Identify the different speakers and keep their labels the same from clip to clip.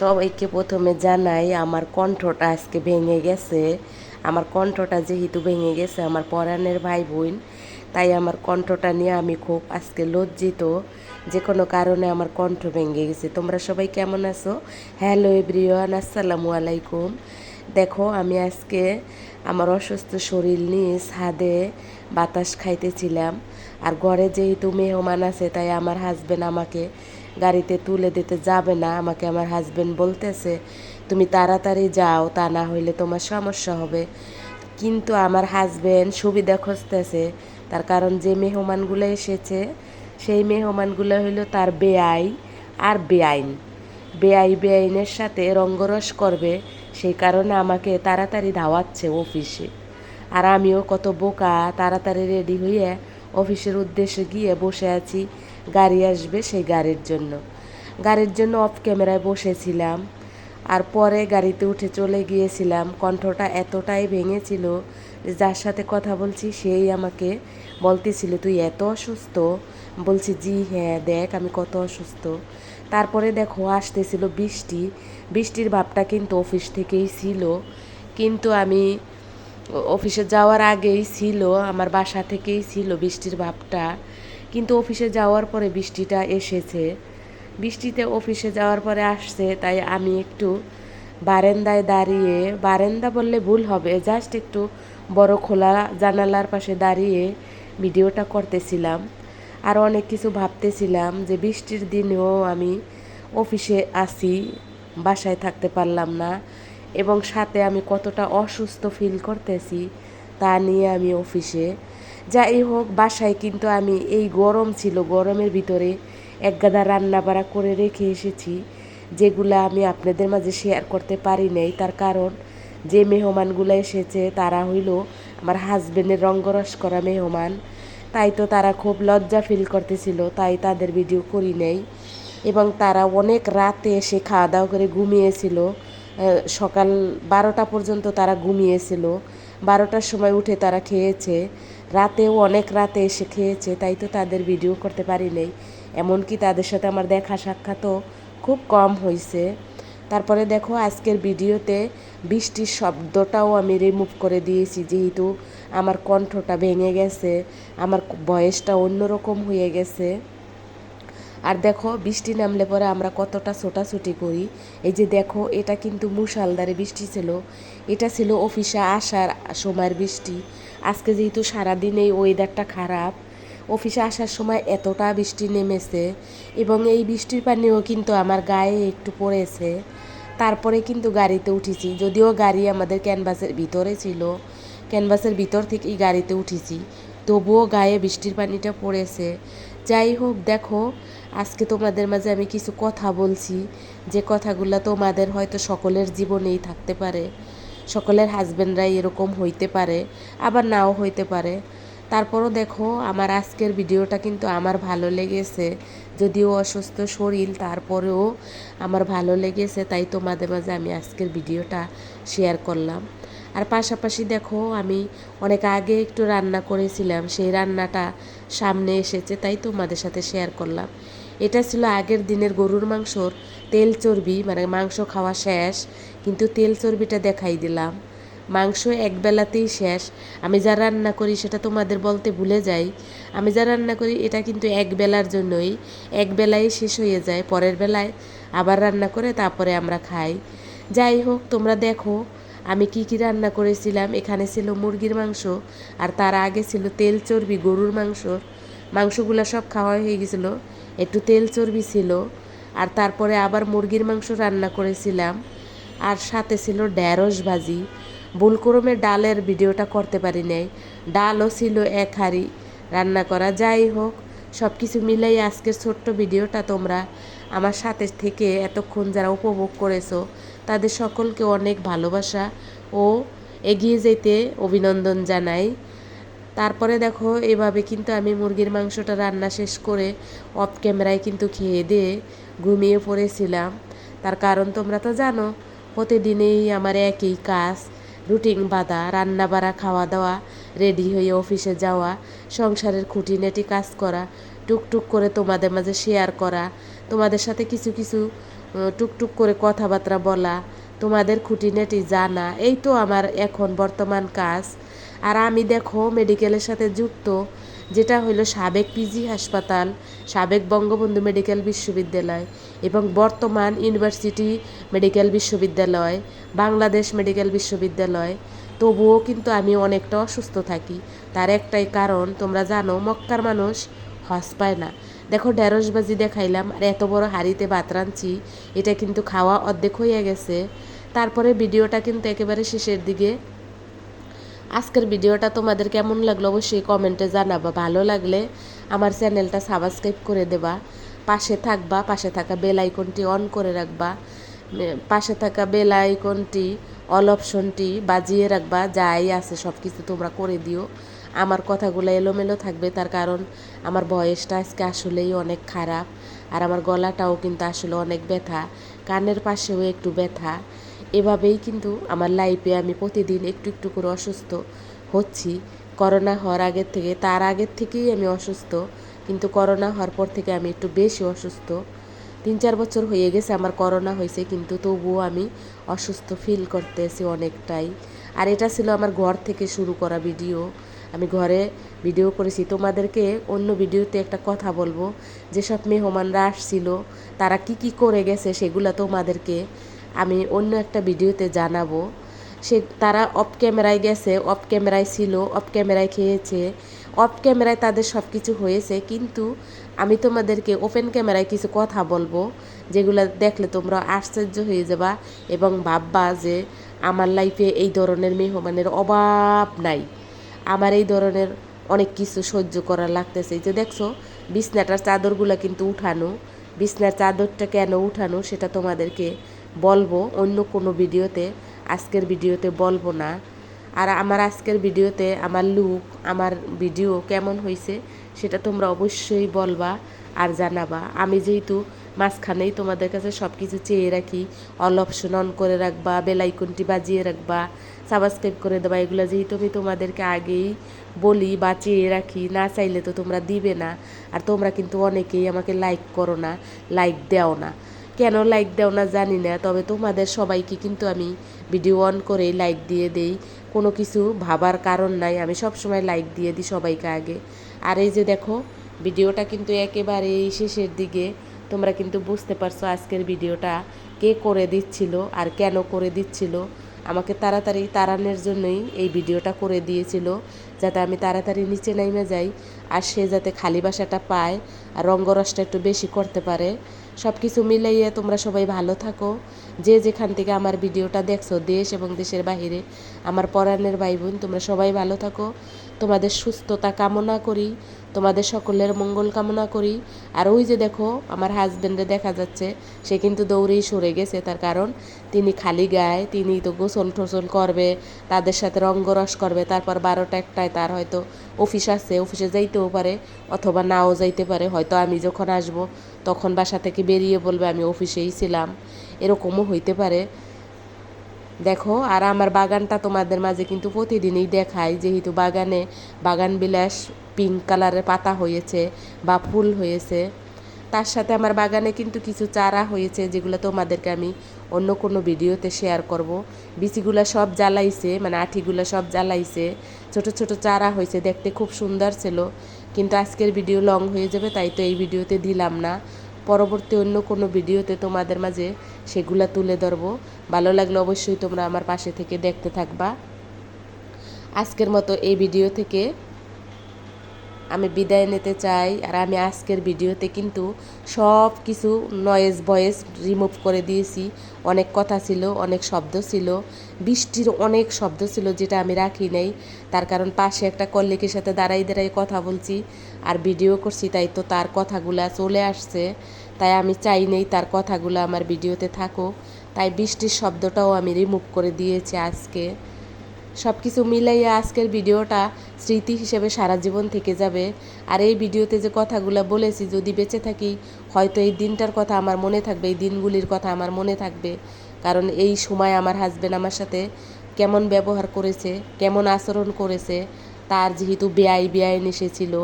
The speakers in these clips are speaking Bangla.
Speaker 1: সবাইকে প্রথমে জানাই আমার কণ্ঠটা আজকে ভেঙে গেছে। আমার কণ্ঠটা যেহেতু ভেঙে গেছে আমার পরাণের ভাই বোন, তাই আমার কণ্ঠটা নিয়ে আমি খুব আজকে লজ্জিত। যে কোনো কারণে আমার কণ্ঠ ভেঙে গেছে। তোমরা সবাই কেমন আছো? হ্যালো এভরিওয়ান, আসসালামু আলাইকুম। দেখো আমি আজকে আমার অসুস্থ শরীর নিয়ে ছাদে বাতাস খাইতেছিলাম। আর ঘরে যেহেতু মেহমান আছে তাই আমার হাজবেন্ড আমাকে গাড়িতে তুলে দিতে যাবে না। আমাকে আমার হাজবেন্ড বলতেছে তুমি তাড়াতাড়ি যাও, তা না হইলে তোমার সমস্যা হবে। কিন্তু আমার হাজবেন্ড সুবিধা খুঁজতেছে, তার কারণ যে মেহমানগুলো এসেছে সেই মেহমানগুলো হইল তার বেআই আর বেআইন। বেআইনের সাথে রঙ্গরস করবে, সেই কারণে আমাকে তাড়াতাড়ি ধাওয়াচ্ছে অফিসে। আর আমিও কত বোকা, তাড়াতাড়ি রেডি হয়ে অফিসের উদ্দেশ্যে গিয়ে বসে আছি। গাড়ি আসবে সেই গাড়ির জন্য অফ ক্যামেরায় বসেছিলাম। আর পরে গাড়িতে উঠে চলে গিয়েছিলাম। কণ্ঠটা এতটাই ভেঙেছিল যে যার সাথে কথা বলছি সেই আমাকে বলতেছিল তুই এত অসুস্থ। বলছি জি হ্যাঁ, দেখ আমি কত অসুস্থ। তারপরে দেখো আসতেছিল বৃষ্টির ভাবটা কিন্তু অফিস থেকেই ছিল। কিন্তু আমি অফিসে যাওয়ার আগেই ছিল, আমার বাসা থেকেই ছিল বৃষ্টির ভাবটা। কিন্তু অফিসে যাওয়ার পরে বৃষ্টিটা এসেছে। বৃষ্টিতে অফিসে যাওয়ার পরে আসছে, তাই আমি একটু বারান্দায় দাঁড়িয়ে, বারান্দা বললে ভুল হবে, জাস্ট একটু বড় খোলা জানালার পাশে দাঁড়িয়ে ভিডিওটা করতেছিলাম। আর অনেক কিছু ভাবতেছিলাম যে বৃষ্টির দিনেও আমি অফিসে আসি, বাসায় থাকতে পারলাম না, এবং সাথে আমি কতটা অসুস্থ ফিল করতেছি তা নিয়ে আমি অফিসে যাই হোক। বাসায় কিন্তু আমি এই গরম ছিল, গরমের ভিতরে একগাদা রান্না বাড়া করে রেখে এসেছি, যেগুলো আমি আপনাদের মাঝে শেয়ার করতে পারি নাই। তার কারণ যে মেহমানগুলো এসেছে তারা হইল আমার হাজবেন্ডের রঙ্গরস করা মেহমান, তাই তো তারা খুব লজ্জা ফিল করতেছিল, তাই তাদের ভিডিও করি নাই। এবং তারা অনেক রাতে এসে খাওয়া দাওয়া করে ঘুমিয়েছিল। সকাল 12টা পর্যন্ত তারা ঘুমিয়েছিল। 12টার সময় উঠে তারা খেয়েছে, রাতেও অনেক রাতে এসে খেয়েছে, তাই তো তাদের ভিডিও করতে পারি নাই। এমনকি তাদের সাথে আমার দেখা সাক্ষাৎও খুব কম হয়েছে। তারপরে দেখো আজকের ভিডিওতে বৃষ্টির শব্দটাও আমি রিমুভ করে দিয়েছি, যেহেতু আমার কণ্ঠটা ভেঙে গেছে, আমার ভয়েসটা অন্যরকম হয়ে গেছে। আর দেখো বৃষ্টি নামলে পরে আমরা কতটা ছোটাছুটি করি। এই যে দেখো এটা কিন্তু মুষলধারে বৃষ্টি ছিল, এটা ছিল অফিসে আসার সময়ের বৃষ্টি। আজকে যেহেতু সারাদিন এই ওয়েদারটা খারাপ, অফিসে আসার সময় এতটা বৃষ্টি নেমেছে, এবং এই বৃষ্টির পানিও কিন্তু আমার গায়ে একটু পড়েছে। তারপরে কিন্তু গাড়িতে উঠেছি, যদিও গাড়ি আমাদের ক্যানভাসের ভিতরে ছিল, ক্যানভাসের ভিতর থেকেই গাড়িতে উঠেছি, তবুও গায়ে বৃষ্টির পানিটা পড়েছে। যাই হোক দেখো আজকে তোমাদের মাঝে আমি কিছু কথা বলছি, যে কথাগুলো তোমাদের হয়তো সকলের জীবনেই থাকতে পারে, সকলের হাজবেন্ডরাই এরকম হইতে পারে, আবার নাও হইতে পারে। তারপরও দেখো আমার আজকের ভিডিওটা কিন্তু আমার ভালো লেগেছে, যদিও অসুস্থ শরীর তারপরেও আমার ভালো লেগেছে, তাই তোমাদের মাঝে আমি আজকের ভিডিওটা শেয়ার করলাম। আর পাশাপাশি দেখো আমি অনেক আগে একটু রান্না করেছিলাম, সেই রান্নাটা সামনে এসেছে, তাই তোমাদের সাথে শেয়ার করলাম। এটা ছিল আগের দিনের গরুর মাংসর তেল চর্বি, মানে মাংস খাওয়া শেষ কিন্তু তেল চর্বিটা দেখাই দিলাম। মাংস একবেলাতেই শেষ। আমি যা রান্না করি সেটা তোমাদের বলতে ভুলে যাই, আমি যা রান্না করি এটা কিন্তু এক বেলার জন্যই, এক বেলায় শেষ হয়ে যায়, পরের বেলায় আবার রান্না করে তারপরে আমরা খাই। যাই হোক তোমরা দেখো আমি কি কি রান্না করেছিলাম। এখানে ছিল মুরগির মাংস, আর তার আগে ছিল তেল চর্বি গরুর মাংসগুলো সব খাওয়া হয়ে গেছিলো, একটু তেল চর্বি ছিল। আর তারপরে আবার মুরগির মাংস রান্না করেছিলাম, আর সাথে ছিল ঢেঁড়স ভাজি। ভুলক্রমে ডালের ভিডিওটা করতে পারি নাই, ডালও ছিল এক হাঁড়ি রান্না করা। যাই হোক সব কিছু মিলাই আজকের ছোট্ট ভিডিওটা তোমরা আমার সাথে থেকে এতক্ষণ যারা উপভোগ করেছো তাদের সকলকে অনেক ভালোবাসা ও এগিয়ে যেতে অভিনন্দন জানাই। তারপরে দেখো এভাবে কিন্তু আমি মুরগির মাংসটা রান্না শেষ করে অফ ক্যামেরায় কিন্তু খেয়ে দিয়ে ঘুমিয়ে পড়েছিলাম। তার কারণ তোমরা তো জানো প্রতিদিনেই আমার একই কাজ, রুটিন বাঁধা, রান্না বাড়া, খাওয়া দাওয়া, রেডি হয়ে অফিসে যাওয়া, সংসারের খুঁটিনাটি কাজ করা, টুকটুক করে তোমাদের মাঝে শেয়ার করা, তোমাদের সাথে কিছু কিছু টুকটুক করে কথাবার্তা বলা, তোমাদের খুঁটিনাটি জানা, এই তো আমার এখন বর্তমান কাজ। আর আমি দেখো মেডিকেলের সাথে যুক্ত, যেটা হলো সাবেক পিজি হাসপাতাল, সাবেক বঙ্গবন্ধু মেডিকেল বিশ্ববিদ্যালয় এবং বর্তমান ইউনিভার্সিটি মেডিকেল বিশ্ববিদ্যালয়, বাংলাদেশ মেডিকেল বিশ্ববিদ্যালয়। তবুও কিন্তু আমি অনেকটা অসুস্থ থাকি। তার একটাই কারণ, তোমরা জানো মক্কার মানুষ হজ পায় না। দেখো ঢেঁড়সবাজি দেখাইলাম আর এত বড় হাঁড়িতে ভাত রাঁধছি, এটা কিন্তু খাওয়া অর্ধেক হয়ে গেছে। তারপরে ভিডিওটা কিন্তু একেবারে শেষের দিকে। আজকের ভিডিওটা তোমাদের কেমন লাগলো অবশ্যই কমেন্টে জানাবা। ভালো লাগলে আমার চ্যানেলটা সাবস্ক্রাইব করে দেবা, পাশে থাকবা, পাশে থাকা বেল আইকনটি অন করে রাখবা, পাশে থাকা বেল আইকনটি অল অপশনটি বাজিয়ে রাখবা। যাই আছে সব কিছু তোমরা করে দিও। আমার কথাগুলো এলোমেলো থাকবে, তার কারণ আমার ভয়েসটা আজকে আসলেই অনেক খারাপ, আর আমার গলাটাও কিন্তু আসলে অনেক ব্যথা, কানের পাশেও একটু ব্যথা। এভাবেই কিন্তু আমার লাইফে আমি প্রতিদিন একটু একটু করে অসুস্থ হচ্ছি। করোনা হওয়ার আগের থেকে, তার আগের থেকেই আমি অসুস্থ, কিন্তু করোনা হওয়ার পর থেকে আমি একটু বেশি অসুস্থ। 3-4 বছর হয়ে গেছে আমার করোনা হয়েছে, কিন্তু তবুও আমি অসুস্থ ফিল করতেছি অনেকটাই। আর এটা ছিল আমার ঘর থেকে শুরু করা ভিডিও। আমি ঘরে ভিডিও করেছি। তোমাদেরকে অন্য ভিডিওতে একটা কথা বলবো, যেসব মেহমানরা আসছিল তারা কি কি করে গেছে সেগুলো তোমাদেরকে আমি অন্য একটা ভিডিওতে জানাবো। তারা অফ ক্যামেরায় গেছে, অফ ক্যামেরায় ছিল, অফ ক্যামেরায় খেয়েছে, অফ ক্যামেরায় তাদের সব কিছু হয়েছে, কিন্তু আমি তোমাদেরকে ওপেন ক্যামেরায় কিছু কথা বলবো যেগুলো দেখলে তোমরা আশ্চর্য হয়ে যাবা এবং ভাববা যে আমার লাইফে এই ধরনের মেহমানের অভাব নাই। আমার এই ধরনের অনেক কিছু সহ্য করা লাগতেছে। যে দেখছো বিছনাটার চাদরগুলো কিন্তু উঠানো, বিছনার চাদরটা কেন উঠানো সেটা তোমাদেরকে বলবো অন্য কোনো ভিডিওতে, আজকের ভিডিওতে বলবো না। আর আমার আজকের ভিডিওতে আমার লুক, আমার ভিডিও কেমন হয়েছে সেটা তোমরা অবশ্যই বলবা আর জানাবা। আমি যেহেতু মাঝখানেই তোমাদের কাছে সব কিছু চেয়ে রাখি, অল অপশন অন করে রাখবা, বেল আইকনটি বাজিয়ে রাখবা, সাবস্ক্রাইব করে দেবা, এগুলো যেহেতু আমি তোমাদেরকে আগেই বলি বা চেয়ে রাখি, না চাইলে তো তোমরা দিবে না। আর তোমরা কিন্তু অনেকেই আমাকে লাইক করো না, লাইক দেও না। কেন লাইক দেও না জানি না, তবে তোমাদের সবাইকে কিন্তু আমি ভিডিও অন করেই লাইক দিয়ে দেই। কোনো কিছু ভাবার কারণ নাই, আমি সব সময় লাইক দিয়ে দিই সবাইকে আগে। আর এই যে দেখো ভিডিওটা কিন্তু একেবারেই শেষের দিকে। তোমরা কিন্তু বুঝতে পারছো আজকের ভিডিওটা কে করে দিচ্ছিল আর কেন করে দিচ্ছিল। আমাকে তাড়াতাড়ি তাড়ানোর জন্যই এই ভিডিওটা করে দিয়েছিল, যাতে আমি তাড়াতাড়ি নিচে নাইমে যাই আর সে যাতে খালি বাসাটা পায় আর রঙ্গরসটা একটু বেশি করতে পারে। সব কিছু মিলাইয়ে তোমরা সবাই ভালো থাকো। যে যেখান থেকে আমার ভিডিওটা দেখছো, দেশ এবং দেশের বাহিরে আমার পরাণের ভাই বোন, তোমরা সবাই ভালো থাকো। তোমাদের সুস্থতা কামনা করি, তোমাদের সকলের মঙ্গল কামনা করি। আর ওই যে দেখো আমার হাজব্যান্ডে দেখা যাচ্ছে, সে কিন্তু দৌড়েই সরে গেছে, তার কারণ তিনি খালি গায়ে, তিনি তো গোসল টোসল করবে, তাদের সাথে রঙ্গরস করবে, তারপর 12টা-1টায় তার হয়তো অফিস আছে, অফিসে যাইতেও পারে অথবা নাও যাইতে পারে। হয়তো আমি যখন আসবো তখন বাসা থেকে বেরিয়ে বলবে আমি অফিসেই ছিলাম, এরকমও হইতে পারে। দেখো আর আমার বাগানটা তোমাদের মাঝে কিন্তু প্রতিদিনই দেখাই, যেহেতু বাগানে বাগান বিলাস পিঙ্ক কালারের পাতা হয়েছে বা ফুল হয়েছে। তার সাথে আমার বাগানে কিন্তু কিছু চারা হয়েছে, যেগুলো তোমাদেরকে আমি অন্য কোনো ভিডিওতে শেয়ার করব। বিচিগুলো সব জ্বালাইছে, মানে আঠিগুলো সব জ্বালাইছে, ছোট ছোট চারা হয়েছে, দেখতে খুব সুন্দর ছিল। কিন্তু আজকের ভিডিও লং হয়ে যাবে, তাই তো এই ভিডিওতে দিলাম না। পরবর্তী অন্য কোনো ভিডিওতে তোমাদের মাঝে সেগুলা তুলে ধরবো। ভালো লাগলে অবশ্যই তোমরা আমার পাশে থেকে দেখতে থাকবা। আজকের মতো এই ভিডিও থেকে আমি বিদায় নিতে চাই। আর আমি আজকের ভিডিওতে কিন্তু সব কিছু নয়েজ ভয়েস রিমুভ করে দিয়েছি। অনেক কথা ছিল, অনেক শব্দ ছিল, বৃষ্টির অনেক শব্দ ছিল যেটা আমি রাখি নাই, তার কারণ পাশে একটা কলিগের সাথে দাঁড়াই দাঁড়াই কথা বলছি আর ভিডিও করছি, তাই তো তার কথাগুলা চলে আসছে। তাই আমি চাই নেই তার কথাগুলো আমার ভিডিওতে থাকুক, তাই বৃষ্টির শব্দটাও আমি রিমুভ করে দিয়েছি আজকে। সব কিছু মিলাইয়া আজকের ভিডিওটা স্মৃতি হিসেবে সারা জীবন থেকে যাবে। আর এই ভিডিওতে যে কথাগুলো বলেছি, যদি বেঁচে থাকি হয়তো এই দিনটার কথা আমার মনে থাকবে, এই দিনগুলির কথা আমার মনে থাকবে, কারণ এই সময় আমার হাজব্যান্ড আমার সাথে কেমন ব্যবহার করেছে, কেমন আচরণ করেছে। তার যেহেতু বেআইন এসেছিল,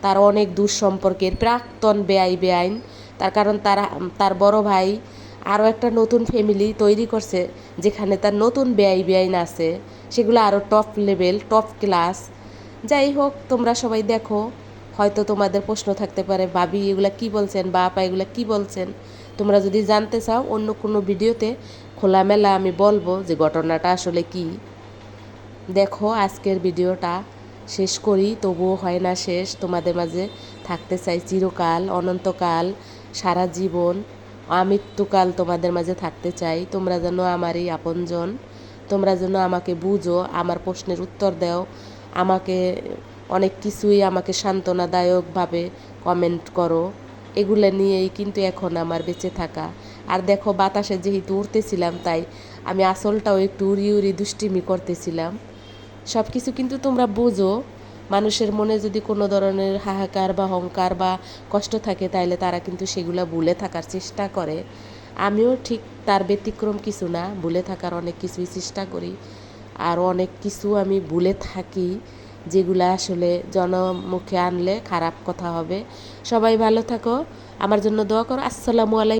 Speaker 1: তার অনেক দূর সম্পর্কের প্রাক্তন বেআইন, তার কারণ তার বড় ভাই আরও একটা নতুন ফ্যামিলি তৈরি করছে, যেখানে তার নতুন বেআইন আছে, সেগুলো আরও টপ লেভেল, টপ ক্লাস। যাই হোক, তোমরা সবাই দেখো, হয়তো তোমাদের প্রশ্ন থাকতে পারে, ভাবি এগুলা কি বলছেন বা আপা এগুলা কি বলছেন। তোমরা যদি জানতে চাও, অন্য কোনো ভিডিওতে খোলামেলা আমি বলবো যে ঘটনাটা আসলে কি। দেখো, আজকের ভিডিওটা শেষ করি, তবুও হয় না শেষ। তোমাদের মাঝে থাকতে চাই চিরকাল, অনন্তকাল, সারা জীবন, আমৃত্যুকাল তোমাদের মাঝে থাকতে চাই। তোমরা যেন আমারই আপনজন, তোমরা যেন আমাকে বুঝো, আমার প্রশ্নের উত্তর দাও, আমাকে অনেক কিছুই আমাকে সান্ত্বনাদায়কভাবে কমেন্ট করো। এগুলো নিয়েই কিন্তু এখন আমার বেঁচে থাকা। আর দেখো, বাতাসে যেহেতু উড়তেছিলাম, তাই আমি আসলটাও একটু উড়ি উড়ি দুষ্টিমি করতেছিলাম। সব কিছু কিন্তু তোমরা বোঝো, মানুষের মনে যদি কোনো ধরনের হাহাকার বা অহংকার বা কষ্ট থাকে, তাইলে তারা কিন্তু সেগুলো ভুলে থাকার চেষ্টা করে। আমিও ঠিক তার ব্যতিক্রম কিছু না, ভুলে থাকার অনেক কিছুই চেষ্টা করি। আর অনেক কিছু আমি ভুলে থাকি, যেগুলো আসলে জনমুখে আনলে খারাপ কথা হবে। সবাই ভালো থাকো, আমার জন্য দোয়া করো। আসসালামু আলাইকুম।